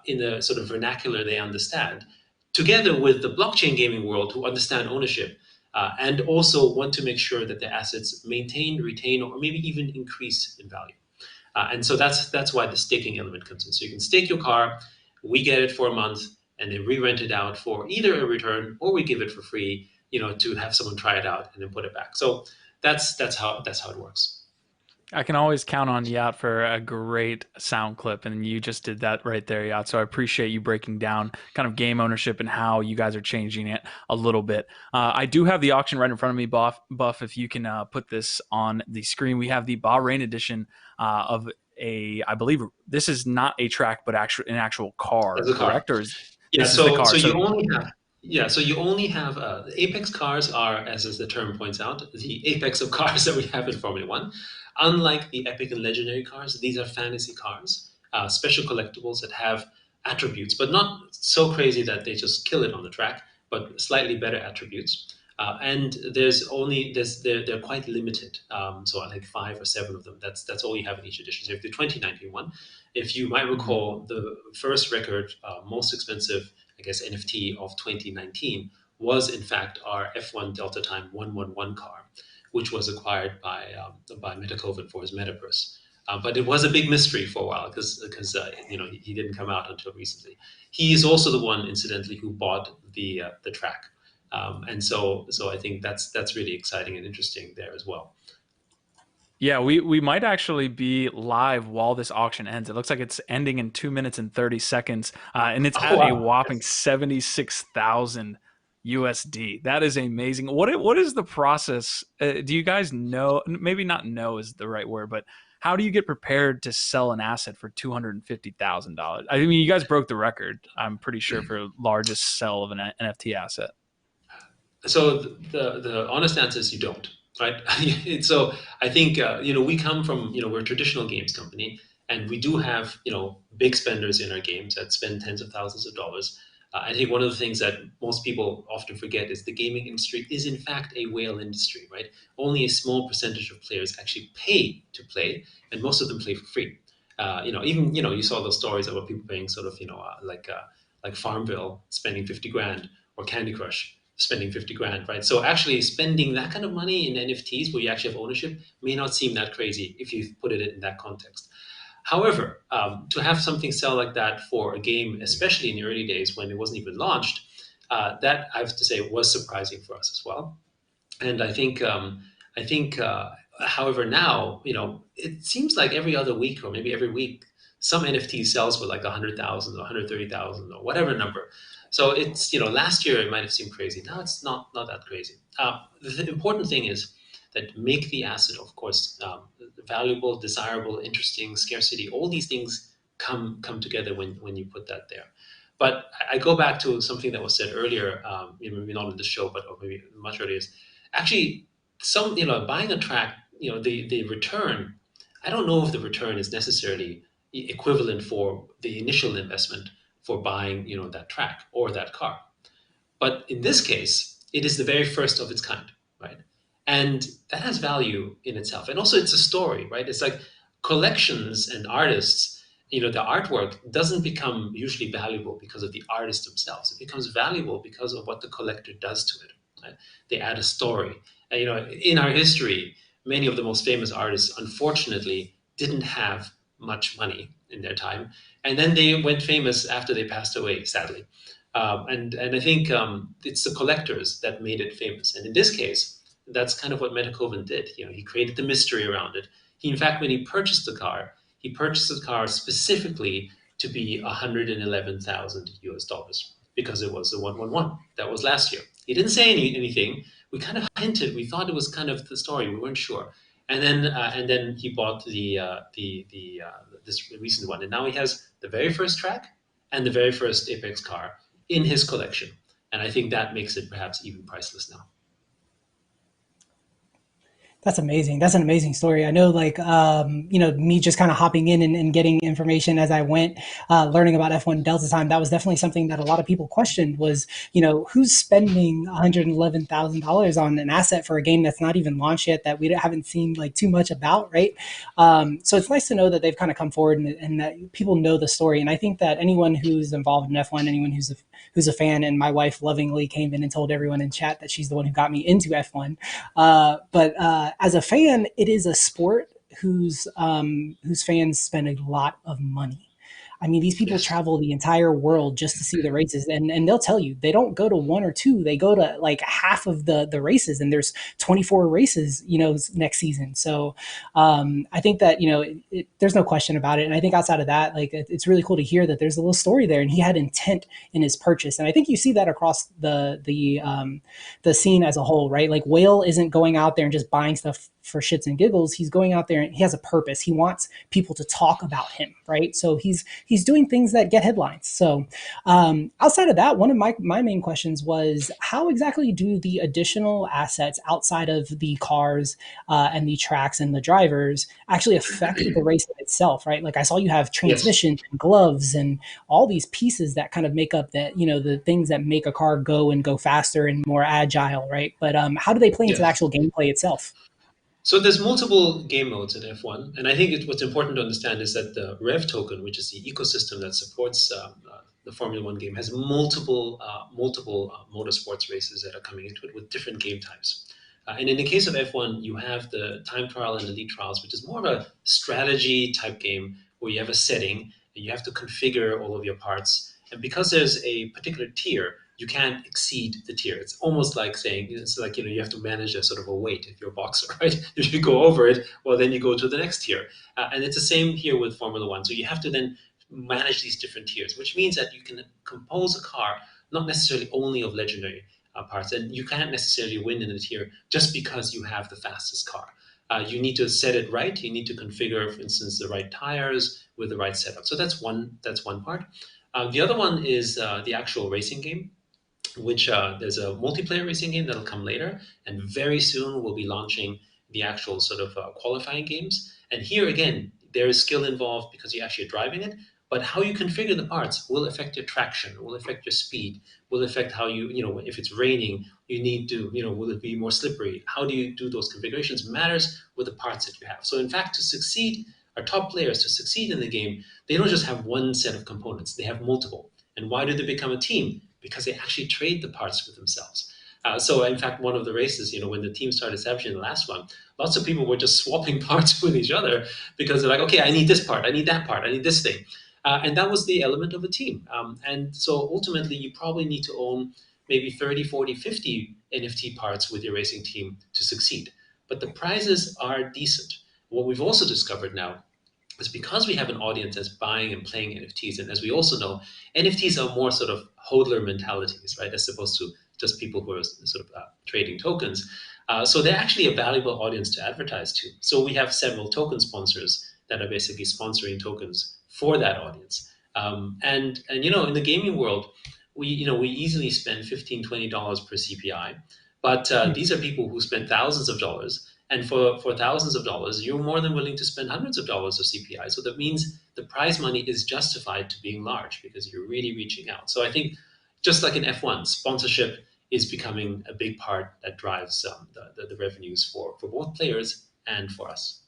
in a sort of vernacular they understand, together with the blockchain gaming world who understand ownership? and also want to make sure that the assets maintain, retain, or maybe even increase in value. And so that's why the staking element comes in. So you can stake your car, we get it for a month, and then re-rent it out for either a return or we give it for free, to have someone try it out and then put it back. So that's how it works. I can always count on Yacht for a great sound clip, and you just did that right there, Yacht. So I appreciate you breaking down kind of game ownership and how you guys are changing it a little bit. I do have the auction right in front of me, Buff. If you can put this on the screen, we have the Bahrain edition of I believe this is not a track, but an actual car, correct? Or is this is the car? So you only have the apex cars are, as the term points out, the apex of cars that we have in Formula One. Unlike the epic and legendary cars, these are fantasy cars, special collectibles that have attributes, but not so crazy that they just kill it on the track, but slightly better attributes. And they're quite limited. So like 5 or 7 of them. That's all you have in each edition. So if the 2019 one, if you might recall, the first record, most expensive, I guess, NFT of 2019 was in fact our F1 Delta Time 111 car, which was acquired by Metacoven for his metaverse. But it was a big mystery for a while because he didn't come out until recently. He is also the one, incidentally, who bought the track, and so I think that's really exciting and interesting there as well. Yeah, we might actually be live while this auction ends. It looks like it's ending in 2 minutes and 30 seconds, and it's at a whopping 76,000 USD. That is amazing. What is the process? Do you guys know? Maybe not know is the right word, but how do you get prepared to sell an asset for $250,000? I mean, you guys broke the record, I'm pretty sure, for largest sell of an NFT asset. So the honest answer is you don't. Right. So I think, we come from, we're a traditional games company, and we do have, big spenders in our games that spend tens of thousands of dollars. I think one of the things that most people often forget is the gaming industry is in fact a whale industry, right? Only a small percentage of players actually pay to play, and most of them play for free. Even, you saw those stories about people paying sort of, like Farmville spending 50 grand, or Candy Crush spending 50 grand, right? So actually spending that kind of money in NFTs where you actually have ownership may not seem that crazy if you put it in that context. However, to have something sell like that for a game, especially in the early days when it wasn't even launched, that I have to say was surprising for us as well. And I think, however, now, it seems like every other week or maybe every week, some NFT sells for like 100,000 or 130,000 or whatever number. So it's, last year it might have seemed crazy. Now it's not that crazy. The important thing is that make the asset, of course, valuable, desirable, interesting, scarcity. All these things come together when you put that there. But I go back to something that was said earlier, maybe not on the show, but or maybe much earlier, is actually buying a track, the return. I don't know if the return is necessarily equivalent for the initial investment for buying, that track or that car. But in this case, it is the very first of its kind, right? And that has value in itself. And also it's a story, right? It's like collections and artists, the artwork doesn't become usually valuable because of the artists themselves. It becomes valuable because of what the collector does to it, right? They add a story. And, in our history, many of the most famous artists, unfortunately, didn't have much money in their time. And then they went famous after they passed away, sadly. And I think it's the collectors that made it famous. And in this case, that's kind of what Metacoven did. He created the mystery around it. In fact, when he purchased the car specifically to be 111,000 US dollars because it was the 111. That was last year. He didn't say anything. We kind of hinted. We thought it was kind of the story. We weren't sure. And then he bought this recent one, and now he has the very first track and the very first Apex car in his collection, and I think that makes it perhaps even priceless now. That's amazing. That's an amazing story. I know, like, me just kind of hopping in and getting information as I went, learning about F1 Delta Time. That was definitely something that a lot of people questioned was, who's spending $111,000 on an asset for a game that's not even launched yet, that we haven't seen like too much about, right? So it's nice to know that they've kind of come forward and that people know the story. And I think that anyone who's involved in F1, anyone who's a fan, and my wife lovingly came in and told everyone in chat that she's the one who got me into F1. But as a fan, it is a sport whose fans spend a lot of money. I mean, these people travel the entire world just to see the races, and they'll tell you they don't go to one or two; they go to like half of the races. And there's 24 races, next season. So I think that there's no question about it. And I think outside of that, like it's really cool to hear that there's a little story there, and he had intent in his purchase. And I think you see that across the scene as a whole, right? Like Whale isn't going out there and just buying stuff for shits and giggles. He's going out there and he has a purpose. He wants people to talk about him, right? So he's doing things that get headlines. So outside of that, one of my main questions was how exactly do the additional assets outside of the cars and the tracks and the drivers actually affect the race itself, right? Like I saw you have transmission and gloves and all these pieces that kind of make up that, the things that make a car go faster and more agile, right? But how do they play into the actual gameplay itself? So there's multiple game modes in F1, and I think what's important to understand is that the Rev token, which is the ecosystem that supports the Formula One game, has multiple motorsports races that are coming into it with different game types. And in the case of F1, you have the time trial and elite trials, which is more of a strategy type game where you have a setting and you have to configure all of your parts. And because there's a particular tier, you can't exceed the tier. It's almost like saying, it's like, you have to manage a sort of a weight if you're a boxer, right? If you go over it, well, then you go to the next tier. And it's the same here with Formula One. So you have to then manage these different tiers, which means that you can compose a car, not necessarily only of legendary parts. And you can't necessarily win in a tier just because you have the fastest car. You need to set it right. You need to configure, for instance, the right tires with the right setup. So that's one part. The other one is the actual racing game, which there's a multiplayer racing game that'll come later, and very soon we'll be launching the actual sort of qualifying games. And here again, there is skill involved because you're actually driving it, but how you configure the parts will affect your traction, will affect your speed, will affect how if it's raining, you need to, will it be more slippery? How do you do those configurations matters with the parts that you have. So in fact, to succeed, our top players to succeed in the game, they don't just have one set of components, they have multiple. And why do they become a team? Because they actually trade the parts with themselves. So in fact, one of the races, when the team started establishing the last one, lots of people were just swapping parts with each other because they're like, okay, I need this part, I need that part, I need this thing. And that was the element of a team. And so ultimately, you probably need to own maybe 30, 40, 50 NFT parts with your racing team to succeed. But the prizes are decent. What we've also discovered now is because we have an audience that's buying and playing NFTs, and as we also know, NFTs are more sort of hodler mentalities, right, as opposed to just people who are sort of trading tokens. So they're actually a valuable audience to advertise to. So we have several token sponsors that are basically sponsoring tokens for that audience. And in the gaming world, we easily spend $15, $20 per CPI, but these are people who spend thousands of dollars. And for thousands of dollars, you're more than willing to spend hundreds of dollars of CPI. So that means the prize money is justified to being large because you're really reaching out. So I think just like in F1, sponsorship is becoming a big part that drives the revenues for both players and for us.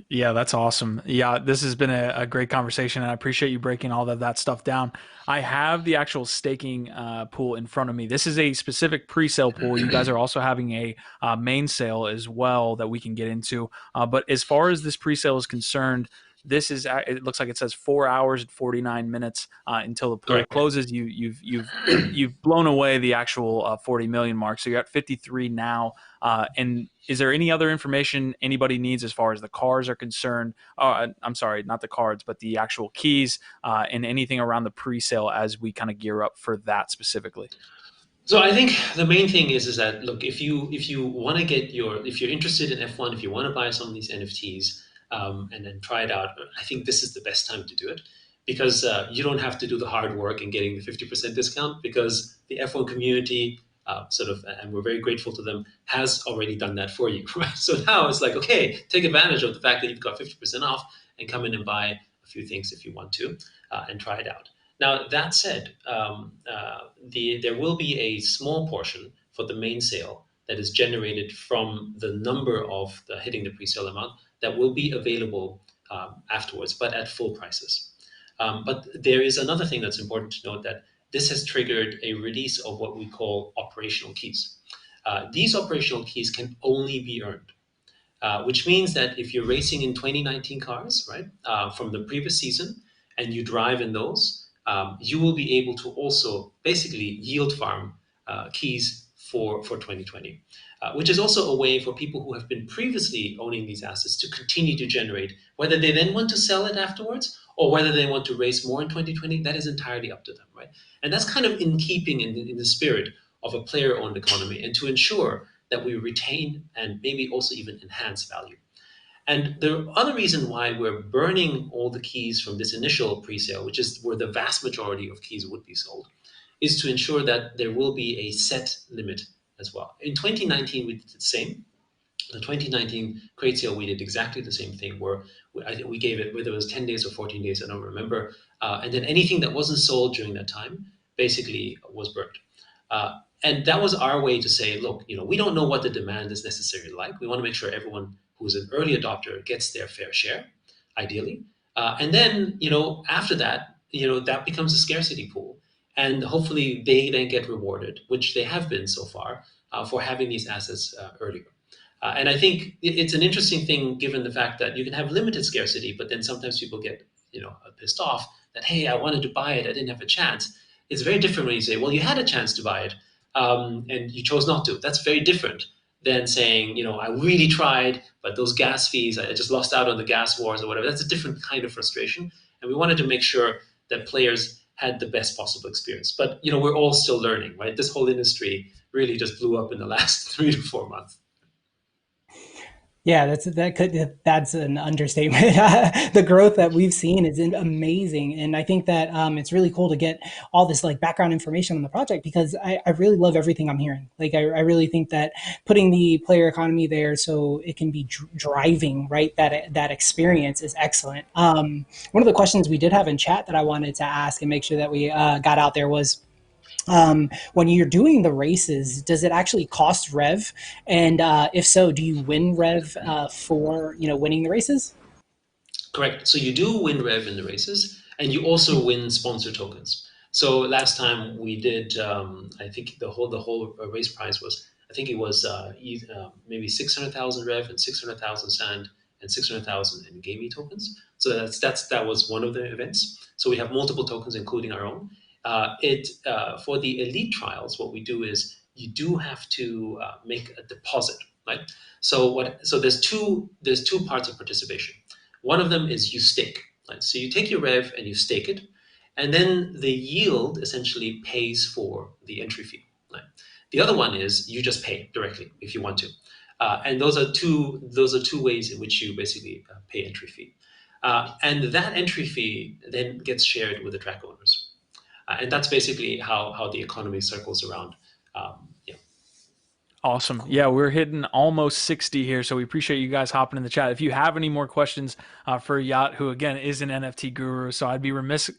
Yeah, that's awesome. Yeah, this has been a great conversation, and I appreciate you breaking all of that stuff down. I have the actual staking pool in front of me. This is a specific pre-sale pool. You guys are also having a main sale as well that we can get into. But as far as this pre-sale is concerned, this is, it looks like it says 4 hours and 49 minutes until the pool closes. You've blown away the actual 40 million mark. So you're at 53 now. And is there any other information anybody needs as far as the cars are concerned? I'm sorry, not the cards, but the actual keys and anything around the pre-sale as we kind of gear up for that specifically? So I think the main thing is that, look, if you want to if you're interested in F1, if you want to buy some of these NFTs and then try it out, I think this is the best time to do it because you don't have to do the hard work in getting the 50% discount because the F1 community and we're very grateful to them, has already done that for you, right? So now it's like, okay, take advantage of the fact that you've got 50% off and come in and buy a few things if you want to, and try it out. Now, that said, there will be a small portion for the main sale that is generated from the number of hitting the pre-sale amount that will be available afterwards, but at full prices. But there is another thing that's important to note, that this has triggered a release of what we call operational keys. These operational keys can only be earned, which means that if you're racing in 2019 cars, right, from the previous season, and you drive in those, you will be able to also basically yield farm keys for 2020, which is also a way for people who have been previously owning these assets to continue to generate. Whether they then want to sell it afterwards or whether they want to race more in 2020, that is entirely up to them, right? And that's kind of in keeping in the spirit of a player-owned economy, and to ensure that we retain and maybe also even enhance value. And the other reason why we're burning all the keys from this initial pre-sale, which is where the vast majority of keys would be sold, is to ensure that there will be a set limit as well. In 2019, we did the same. The 2019 crate sale, we did exactly the same thing, where we gave it, whether it was 10 days or 14 days, I don't remember. And then anything that wasn't sold during that time basically was burned. And that was our way to say, look, we don't know what the demand is necessarily like. We want to make sure everyone who's an early adopter gets their fair share, ideally. And then, after that, that becomes a scarcity pool. And hopefully they then get rewarded, which they have been so far, for having these assets earlier. And I think it's an interesting thing, given the fact that you can have limited scarcity, but then sometimes people get, pissed off that, hey, I wanted to buy it, I didn't have a chance. It's very different when you say, well, you had a chance to buy it, and you chose not to. That's very different than saying, I really tried, but those gas fees, I just lost out on the gas wars or whatever. That's a different kind of frustration. And we wanted to make sure that players had the best possible experience. But, we're all still learning, right? This whole industry really just blew up in the last 3 to 4 months. Yeah, that's an understatement. The growth that we've seen is amazing, and I think that it's really cool to get all this like background information on the project, because I really love everything I'm hearing. Like I really think that putting the player economy there so it can be driving right that experience is excellent. One of the questions we did have in chat that I wanted to ask and make sure that we got out there was, when you're doing the races, does it actually cost rev? And if so, do you win rev for winning the races? Correct. So you do win rev in the races, and you also win sponsor tokens. So last time we did, I think the whole race prize was, I think it was maybe 600,000 rev and 600,000 sand and 600,000 in gaming tokens. So that was one of the events. So we have multiple tokens, including our own. For the elite trials, what we do is you do have to make a deposit, right? So there's two parts of participation. One of them is you stake, right? So you take your rev and you stake it, and then the yield essentially pays for the entry fee, right? The other one is you just pay directly if you want to, and those are two ways in which you basically pay entry fee, and that entry fee then gets shared with the track owners. And that's basically how the economy circles around. Awesome. Yeah, we're hitting almost 60 here, so we appreciate you guys hopping in the chat. If you have any more questions for Yacht, who again is an NFT guru, so I'd be remiss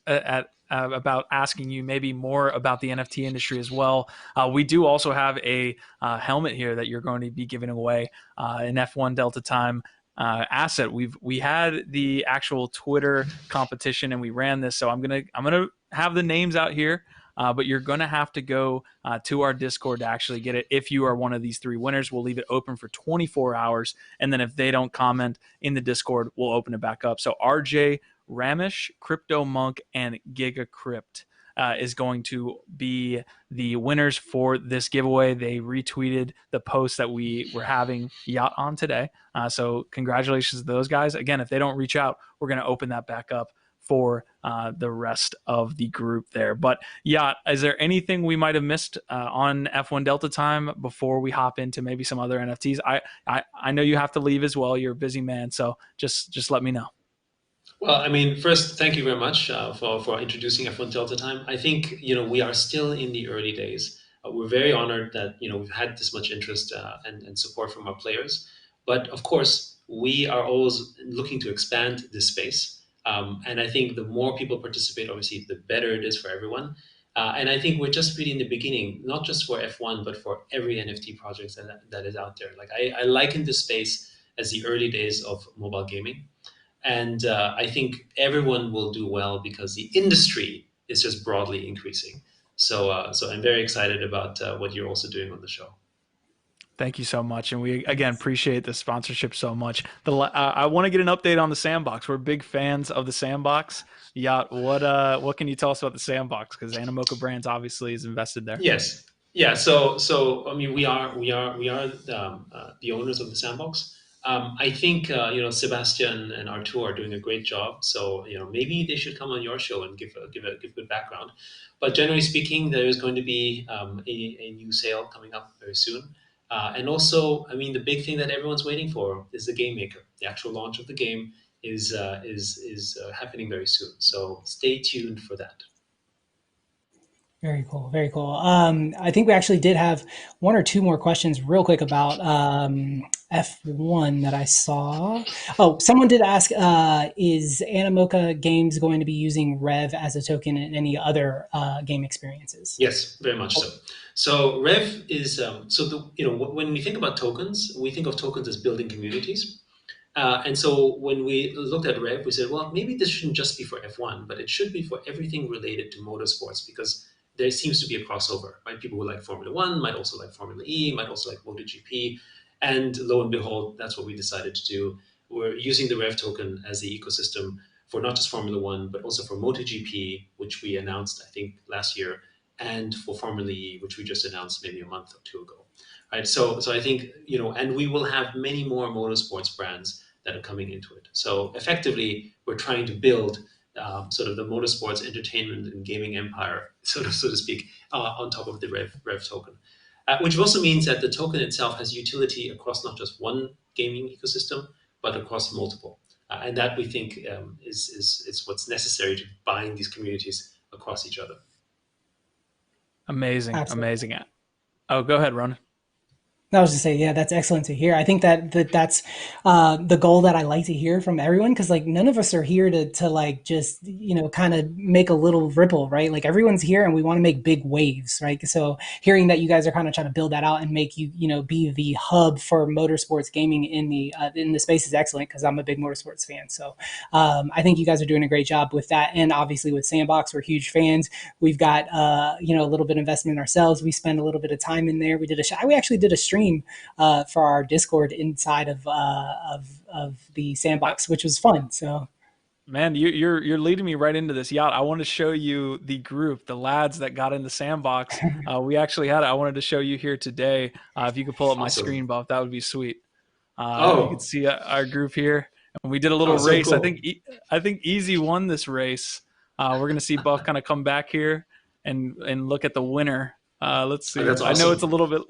about asking you maybe more about the NFT industry as well. We do also have a helmet here that you're going to be giving away, an F1 Delta Time asset. We had the actual Twitter competition and we ran this, so I'm gonna have the names out here, but you're gonna have to go to our Discord to actually get it. If you are one of these 3 winners, we'll leave it open for 24 hours, and then if they don't comment in the Discord, we'll open it back up. So RJ Ramesh, Crypto Monk, and Giga Crypt is going to be the winners for this giveaway. They retweeted the post that we were having Yacht on today. So congratulations to those guys. Again, if they don't reach out, we're going to open that back up for the rest of the group there. But Yacht, is there anything we might have missed on F1 Delta Time before we hop into maybe some other NFTs? I know you have to leave as well. You're a busy man, so just let me know. Well, I mean, first, thank you very much for introducing F1 Delta Time. I think, we are still in the early days. We're very honored that we've had this much interest and support from our players. But of course, we are always looking to expand this space. And I think the more people participate, obviously, the better it is for everyone. And I think we're just really in the beginning, not just for F1, but for every NFT project that is out there. Like I liken this space as the early days of mobile gaming. And I think everyone will do well because the industry is just broadly increasing. So I'm very excited about what you're also doing on the show. Thank you so much, and we again appreciate the sponsorship so much. I want to get an update on the sandbox. We're big fans of the sandbox. Yacht, what can you tell us about the sandbox? Because Animoca Brands obviously is invested there. Yes, yeah. So I mean, we are the owners of the sandbox. I think Sebastian and Artur are doing a great job. So maybe they should come on your show and give good background. But generally speaking, there is going to be a new sale coming up very soon. And also, I mean, the big thing that everyone's waiting for is the game maker. The actual launch of the game is happening very soon. So stay tuned for that. Very cool. Very cool. I think we actually did have one or two more questions real quick about F1 that I saw. Oh, someone did ask, is Animoca Games going to be using Rev as a token in any other game experiences? Yes, very much so. So Rev is, when we think about tokens, we think of tokens as building communities. And so when we looked at Rev, we said, well, maybe this shouldn't just be for F1, but it should be for everything related to motorsports, because there seems to be a crossover, right? People who like Formula One might also like Formula E, might also like MotoGP. And lo and behold, that's what we decided to do. We're using the Rev token as the ecosystem for not just Formula One, but also for MotoGP, which we announced, I think, last year, and for Formula E, which we just announced maybe a month or two ago. Right? So I think, and we will have many more motorsports brands that are coming into it. So effectively, we're trying to build sort of the motorsports entertainment and gaming empire, so to speak, on top of the Rev token. Which also means that the token itself has utility across not just one gaming ecosystem, but across multiple. And that we think is what's necessary to bind these communities across each other. Amazing. Absolutely. Amazing. Oh, go ahead, Ronin. I was just saying, yeah, that's excellent to hear. I think that's the goal that I like to hear from everyone, because like none of us are here to like just kind of make a little ripple, right? Like everyone's here and we want to make big waves, right? So hearing that you guys are kind of trying to build that out and make be the hub for motorsports gaming in the space is excellent, because I'm a big motorsports fan. So I think you guys are doing a great job with that, and obviously with Sandbox, we're huge fans. We've got a little bit of investment ourselves. We spend a little bit of time in there. We actually did a stream for our Discord inside of the Sandbox, which was fun. So, man, you're leading me right into this. Yacht, I want to show you the group, the lads that got in the Sandbox. We actually had it. I wanted to show you here today. If you could pull up my screen, Buff, that would be sweet. You can see our group here, and we did a little race. Cool. I think Easy won this race. We're gonna see Buff kind of come back here and look at the winner. Let's see. That's awesome. I know it's a little bit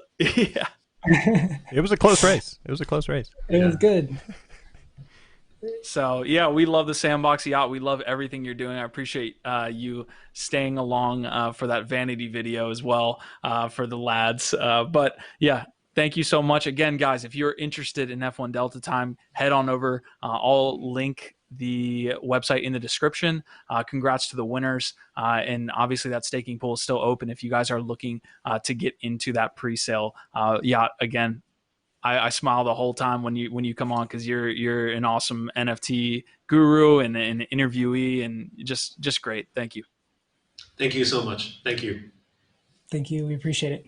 yeah. It was a close race. It was good. So yeah, we love the Sandbox, Yacht. We love everything you're doing. I appreciate you staying along for that vanity video as well, for the lads. But yeah, thank you so much again, guys. If you're interested in F1 Delta Time, head on over. I'll link the website in the description. Congrats to the winners, and obviously that staking pool is still open if you guys are looking to get into that pre-sale. Yacht, again, I smile the whole time when you come on, because you're an awesome NFT guru and an interviewee, and just great. Thank you. Thank you so much. Thank you. Thank you. We appreciate it.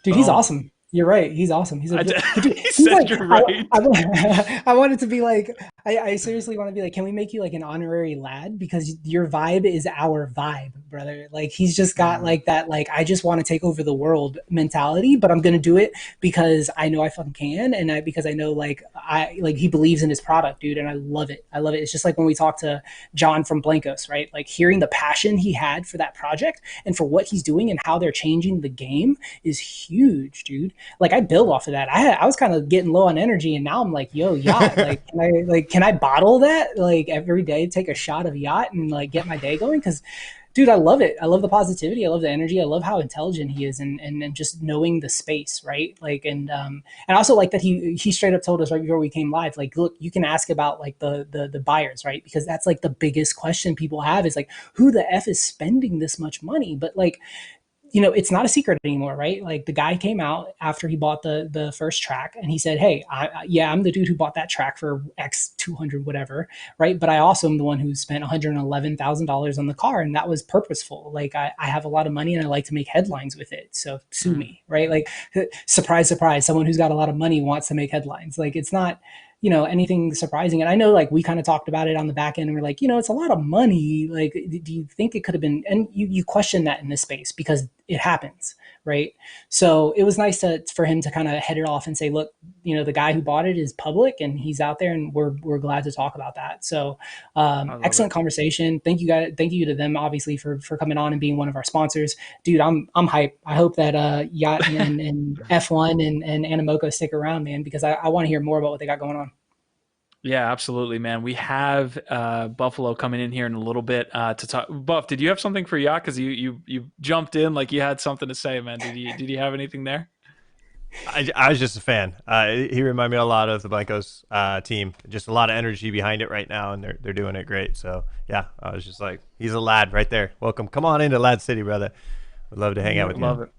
Dude, he's awesome. You're right. He's awesome. He's like, you're right. I wanted to be like, I seriously want to be like, can we make you like an honorary lad? Because your vibe is our vibe, brother. Like he's just got like that, like, I just want to take over the world mentality, but I'm going to do it because I know I fucking can. And because I know like he believes in his product, dude. And I love it. I love it. It's just like when we talked to John from Blankos, right? Like hearing the passion he had for that project and for what he's doing and how they're changing the game is huge, dude. Like I build off of that. I was kind of getting low on energy, and now I'm like, yo, Yacht, can I bottle that like every day, take a shot of Yacht and like get my day going? Because dude, I love it. I love the positivity. I love the energy. I love how intelligent he is, and just knowing the space, right? Like, and I also like that he straight up told us right before we came live, like, look, you can ask about like the buyers, right? Because that's like the biggest question people have is like, who the f is spending this much money? But like, it's not a secret anymore, right? Like the guy came out after he bought the first track and he said, "Hey, yeah, I'm the dude who bought that track for X 200 whatever, right? But I also am the one who spent $111,000 on the car, and that was purposeful. Like I have a lot of money and I like to make headlines with it, so sue me, right? Like surprise, surprise, someone who's got a lot of money wants to make headlines. Like it's not." Anything surprising. And I know like we kind of talked about it on the back end and we're like, it's a lot of money. Like, do you think it could have been, and you question that in this space because it happens. Right. So it was nice for him to kind of head it off and say, look, the guy who bought it is public and he's out there and we're glad to talk about that. So excellent conversation. Thank you guys. Thank you to them obviously for coming on and being one of our sponsors. Dude, I'm hype. I hope that Yacht and F1 and Animoca stick around, man, because I want to hear more about what they got going on. Yeah, absolutely, man. We have Buffalo coming in here in a little bit to talk. Buff, did you have something for Yacht? Because you jumped in like you had something to say, man. Did you have anything there? I was just a fan. He reminded me a lot of the Blancos team. Just a lot of energy behind it right now, and they're doing it great. So yeah, I was just like, he's a lad right there. Welcome, come on into Lad City, brother. Would love to hang out with you. Love it.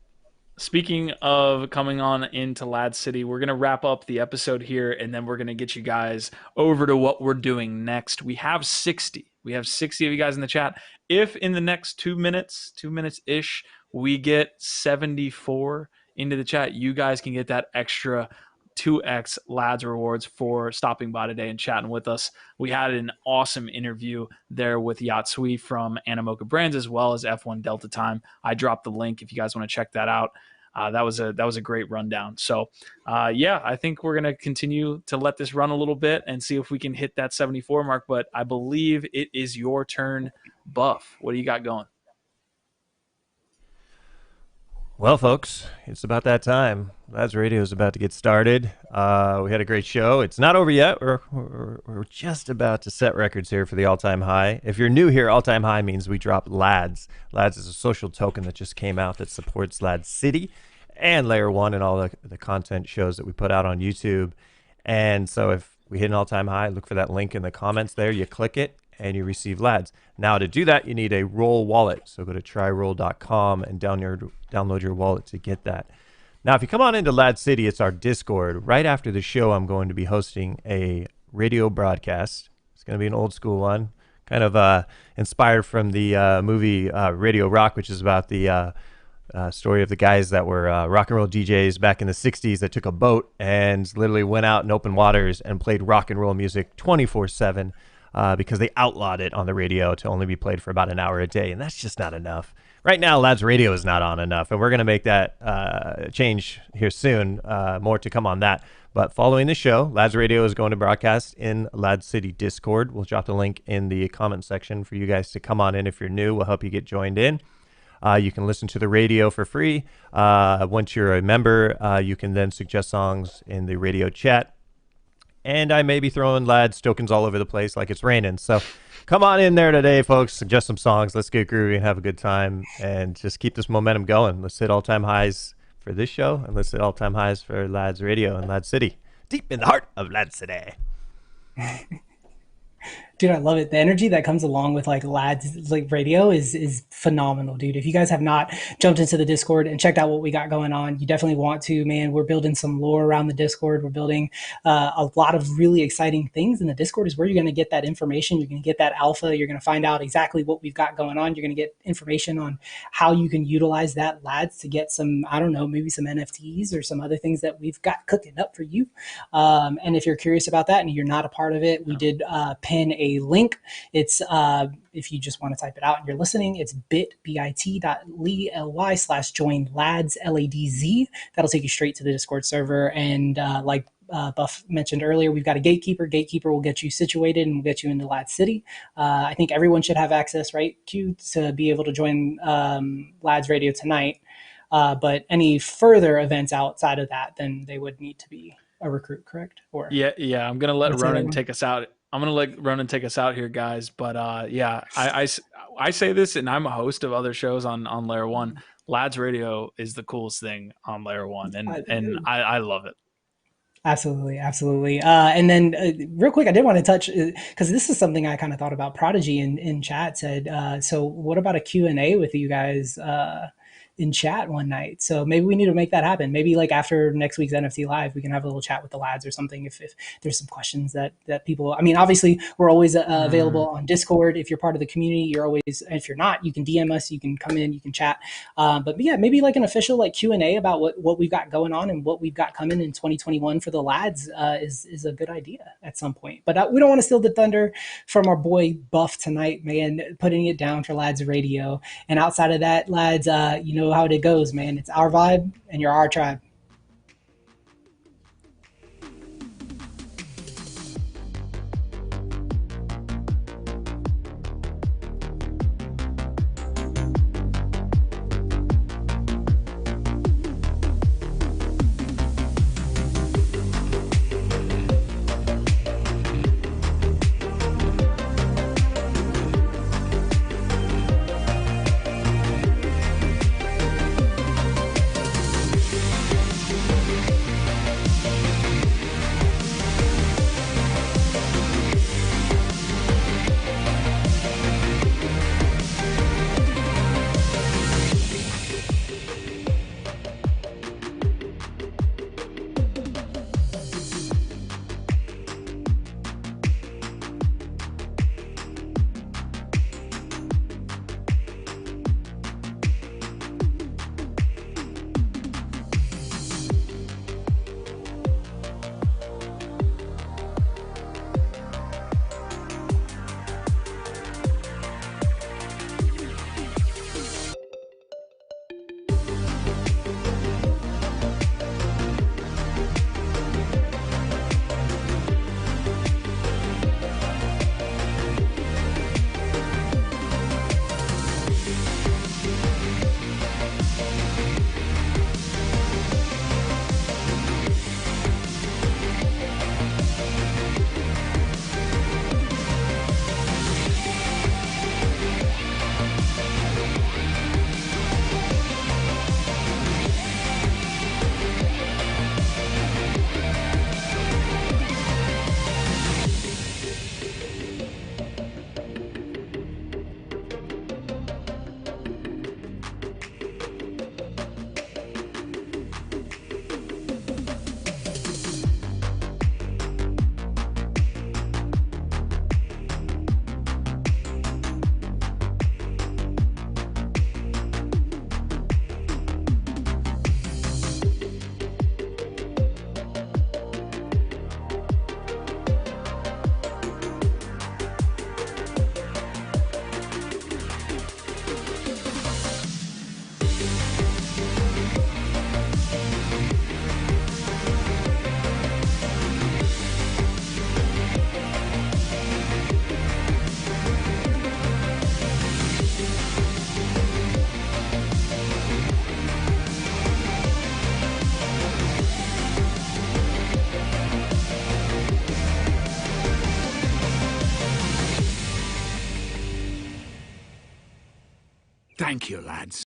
Speaking of coming on into Lad City, we're going to wrap up the episode here, and then we're going to get you guys over to what we're doing next. We have 60 of you guys in the chat. If in the next 2 minutes-ish, we get 74 into the chat, you guys can get that extra 2x Lads rewards for stopping by today and chatting with us. We had an awesome interview there with Yatsui from Animoca Brands as well as F1 Delta Time. I dropped the link if you guys want to check that out. That was a great rundown. So yeah, I think we're going to continue to let this run a little bit and see if we can hit that 74 mark, but I believe it is your turn, Buff. What do you got going? Well, folks, it's about that time. Lads Radio is about to get started. We had a great show. It's not over yet. We're just about to set records here for the all-time high. If you're new here, all-time high means we drop Lads. Lads is a social token that just came out that supports Lad City and Layer 1 and all the content shows that we put out on YouTube. And so if we hit an all-time high, look for that link in the comments there. You click it, and you receive Lads. Now to do that, you need a Roll wallet. So go to tryroll.com and download your wallet to get that. Now, if you come on into Lad City, it's our Discord. Right after the show, I'm going to be hosting a radio broadcast. It's going to be an old school one, kind of inspired from the movie Radio Rock, which is about the story of the guys that were rock and roll DJs back in the 60s that took a boat and literally went out in open waters and played rock and roll music 24/7. Because they outlawed it on the radio to only be played for about an hour a day, and that's just not enough. Right now, Lads Radio is not on enough, and we're going to make that change here soon. More to come on that. But following the show, Lads Radio is going to broadcast in Lad City Discord. We'll drop the link in the comment section for you guys to come on in if you're new. We'll help you get joined in. You can listen to the radio for free. Once you're a member, you can then suggest songs in the radio chat. And I may be throwing Lads tokens all over the place like it's raining. So come on in there today, folks. Suggest some songs. Let's get groovy and have a good time. And just keep this momentum going. Let's hit all-time highs for this show. And let's hit all-time highs for Lads Radio and Lad City. Deep in the heart of Lad City. Dude, I love it. The energy that comes along with like Lads like radio is phenomenal, dude. If you guys have not jumped into the Discord and checked out what we got going on, you definitely want to, man. We're building some lore around the Discord. We're building a lot of really exciting things. And the Discord is where you're going to get that information. You're going to get that alpha. You're going to find out exactly what we've got going on. You're going to get information on how you can utilize that Lads to get some, I don't know, maybe some NFTs or some other things that we've got cooking up for you. And if you're curious about that and you're not a part of it, we did pin a link. It's if you just want to type it out and you're listening, it's bit.ly/join lads LADZ. That'll take you straight to the Discord server. And like Buff mentioned earlier, we've got a gatekeeper. Gatekeeper will get you situated and will get you into Lad City. I think everyone should have access, right, Q, to be able to join Lads Radio tonight. But any further events outside of that, then they would need to be a recruit, correct? Or yeah. I'm gonna let Ronin take us out. I'm gonna let Ronan take us out here, guys. But yeah, I say this, and I'm a host of other shows on Layer One. Lads Radio is the coolest thing on Layer One, and I love it. Absolutely, absolutely. And then, real quick, I did want to touch because this is something I kind of thought about. Prodigy in chat said, "So, what about a Q&A with you guys in chat one night?" So maybe we need to make that happen. Maybe like after next week's NFT Live, we can have a little chat with the lads or something. If there's some questions that people, I mean, obviously we're always available on Discord. If you're part of the community, you're always. If you're not, you can DM us. You can come in. You can chat. But yeah, maybe like an official like Q&A about what we've got going on and what we've got coming in 2021 for the lads is a good idea at some point. But we don't want to steal the thunder from our boy Buff tonight, man. Putting it down for Lads Radio. And outside of that, lads, you know how it goes, man. It's our vibe and you're our tribe. Thank you, lads.